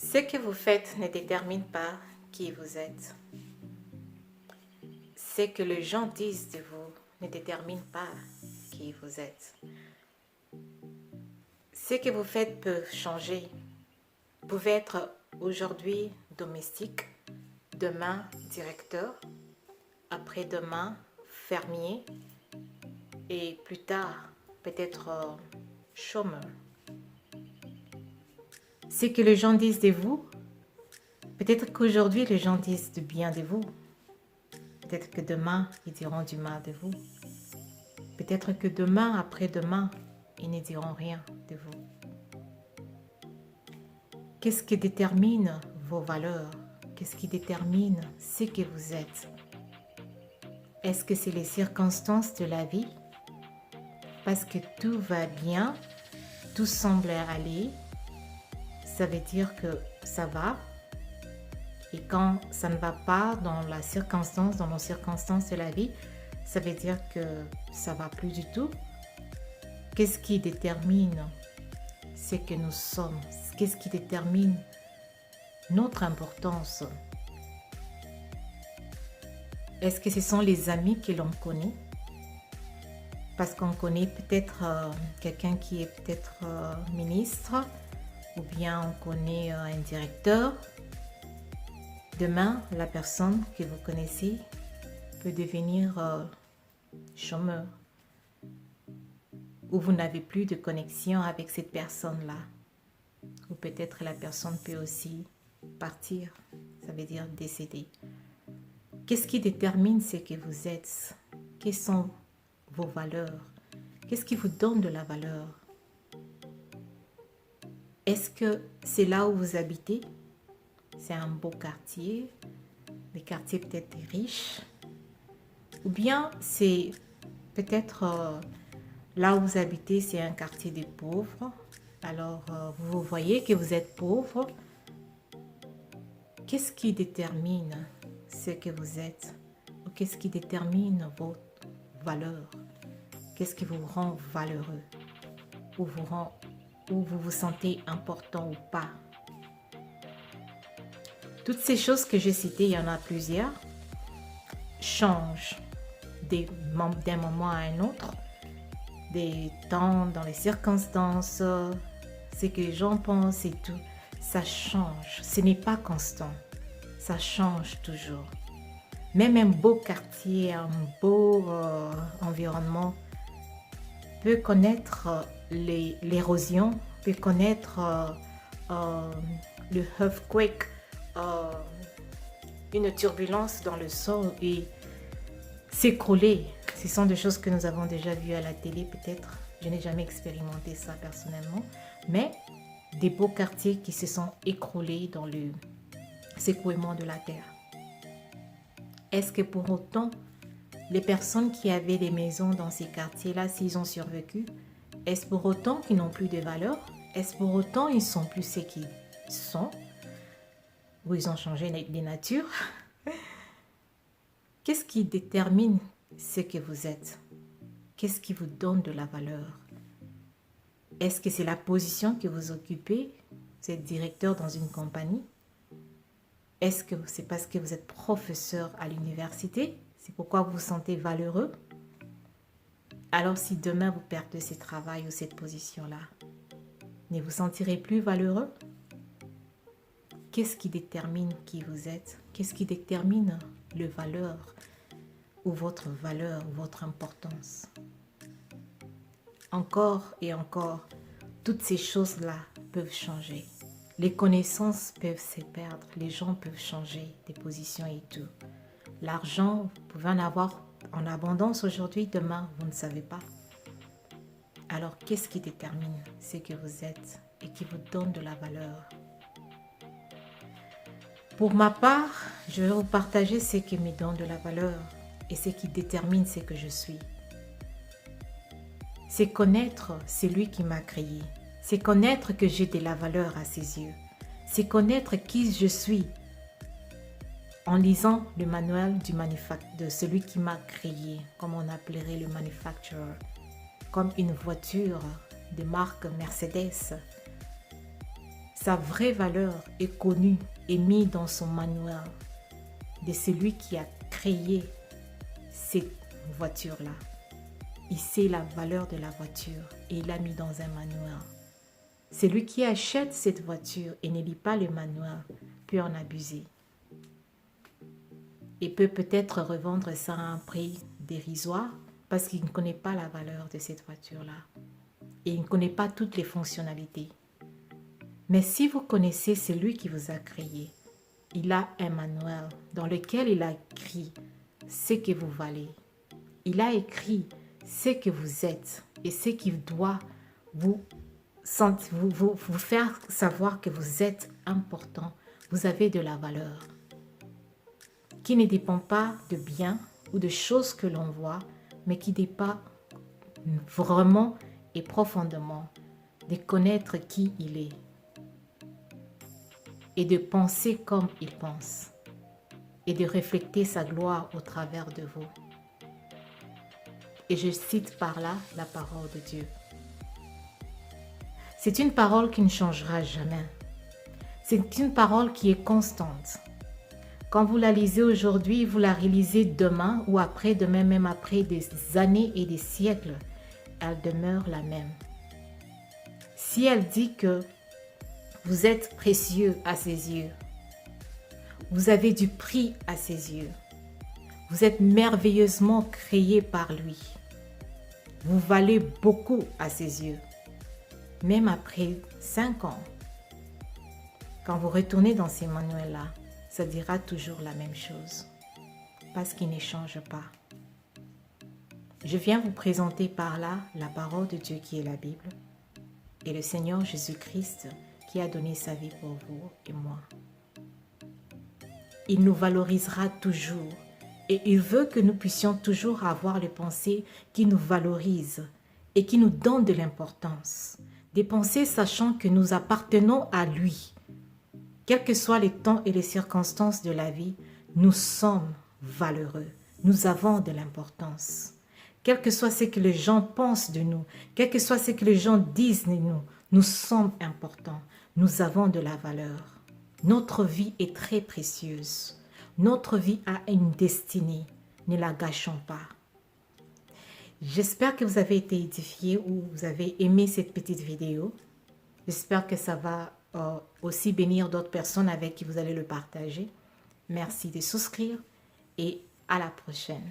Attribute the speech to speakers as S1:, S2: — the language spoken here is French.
S1: Ce que vous faites ne détermine pas qui vous êtes. Ce que les gens disent de vous ne détermine pas qui vous êtes. Ce que vous faites peut changer. Vous pouvez être aujourd'hui domestique, demain directeur, après-demain fermier et plus tard peut-être chômeur. Ce que les gens disent de vous, peut-être qu'aujourd'hui les gens disent du bien de vous. Peut-être que demain ils diront du mal de vous. Peut-être que demain, après-demain, ils ne diront rien de vous. Qu'est-ce qui détermine vos valeurs? Qu'est-ce qui détermine ce que vous êtes? Est-ce que c'est les circonstances de la vie? Parce que tout va bien, tout semble aller, ça veut dire que ça va. Et quand ça ne va pas dans nos circonstances de la vie, ça veut dire que ça ne va plus du tout. Qu'est-ce qui détermine ce que nous sommes? Qu'est-ce qui détermine notre importance? Est-ce que ce sont les amis que l'on connaît? Parce qu'on connaît peut-être quelqu'un qui est peut-être ministre, ou bien on connaît un directeur. Demain, la personne que vous connaissez peut devenir chômeur, ou vous n'avez plus de connexion avec cette personne-là, ou peut-être la personne peut aussi partir, ça veut dire décéder. Qu'est-ce qui détermine ce que vous êtes? Quelles sont vos valeurs? Qu'est-ce qui vous donne de la valeur? Est-ce que c'est là où vous habitez? C'est un beau quartier, des quartiers peut-être riches, ou bien c'est peut-être là où vous habitez, c'est un quartier des pauvres. Alors vous voyez que vous êtes pauvre. Qu'est-ce qui détermine ce que vous êtes? Ou qu'est-ce qui détermine vos valeurs? Qu'est-ce qui vous rend valeureux? Ou vous vous sentez important ou pas? Toutes ces choses que j'ai citées, il y en a plusieurs, changent d'un moment à un autre, des temps, dans les circonstances, ce que les gens pensent et tout. Ça change, ce n'est pas constant, ça change toujours. Même un beau quartier, un beau environnement peut connaître l'érosion, peut connaître le earthquake, une turbulence dans le sol et s'écrouler. Ce sont des choses que nous avons déjà vues à la télé peut-être. Je n'ai jamais expérimenté ça personnellement, mais des beaux quartiers qui se sont écroulés dans le secouement de la terre. Est-ce que pour autant, les personnes qui avaient des maisons dans ces quartiers-là, s'ils ont survécu, est-ce pour autant qu'ils n'ont plus de valeur? Est-ce pour autant qu'ils ne sont plus ce qu'ils sont? Ou ils ont changé de nature? Qu'est-ce qui détermine ce que vous êtes? Qu'est-ce qui vous donne de la valeur? Est-ce que c'est la position que vous occupez? Vous êtes directeur dans une compagnie? Est-ce que c'est parce que vous êtes professeur à l'université? C'est pourquoi vous vous sentez valeureux? Alors si demain vous perdez ce travail ou cette position-là, ne vous sentirez plus valeureux? Qu'est-ce qui détermine qui vous êtes? Qu'est-ce qui détermine le valeur ou votre valeur ou votre importance? Encore et encore, toutes ces choses-là peuvent changer. Les connaissances peuvent se perdre, les gens peuvent changer des positions et tout. L'argent, vous pouvez en avoir en abondance aujourd'hui, demain, vous ne savez pas. Alors, qu'est-ce qui détermine ce que vous êtes et qui vous donne de la valeur? Pour ma part, je vais vous partager ce qui me donne de la valeur et ce qui détermine ce que je suis. C'est connaître celui qui m'a créé. C'est connaître que j'ai de la valeur à ses yeux. C'est connaître qui je suis en lisant le manuel de celui qui m'a créé, comme on appellerait le manufacturer, comme une voiture de marque Mercedes. sa vraie valeur est connue et mise dans son manuel de celui qui a créé cette voiture-là. Il sait la valeur de la voiture et il l'a mis dans un manuel. Celui qui achète cette voiture et ne lit pas le manuel peut en abuser. Et peut peut-être revendre ça à un prix dérisoire parce qu'il ne connaît pas la valeur de cette voiture-là. Et il ne connaît pas toutes les fonctionnalités. Mais si vous connaissez celui qui vous a créé, il a un manuel dans lequel il a écrit ce que vous valez. Il a écrit ce que vous êtes et ce qui doit vous faire savoir que vous êtes important. Vous avez de la valeur qui ne dépend pas de biens ou de choses que l'on voit, mais qui dépend vraiment et profondément de connaître qui il est et de penser comme il pense et de refléter sa gloire au travers de vous. Et je cite par là la parole de Dieu. C'est une parole qui ne changera jamais. C'est une parole qui est constante. Quand vous la lisez aujourd'hui, vous la relisez demain ou après-demain, même après des années et des siècles, elle demeure la même. Si elle dit que vous êtes précieux à ses yeux, vous avez du prix à ses yeux, vous êtes merveilleusement créé par lui, vous valez beaucoup à ses yeux, même après 5 ans, quand vous retournez dans ces manuels-là, ça dira toujours la même chose, parce qu'il ne change pas. Je viens vous présenter par là la parole de Dieu qui est la Bible et le Seigneur Jésus-Christ qui a donné sa vie pour vous et moi. Il nous valorisera toujours et il veut que nous puissions toujours avoir les pensées qui nous valorisent et qui nous donnent de l'importance. Des pensées sachant que nous appartenons à lui. Quels que soient les temps et les circonstances de la vie, nous sommes valeureux. Nous avons de l'importance. Quel que soit ce que les gens pensent de nous, quel que soit ce que les gens disent de nous, nous sommes importants. Nous avons de la valeur. Notre vie est très précieuse. Notre vie a une destinée. Ne la gâchons pas. J'espère que vous avez été édifiés ou vous avez aimé cette petite vidéo. J'espère que ça va aussi bénir d'autres personnes avec qui vous allez le partager. Merci de souscrire et à la prochaine.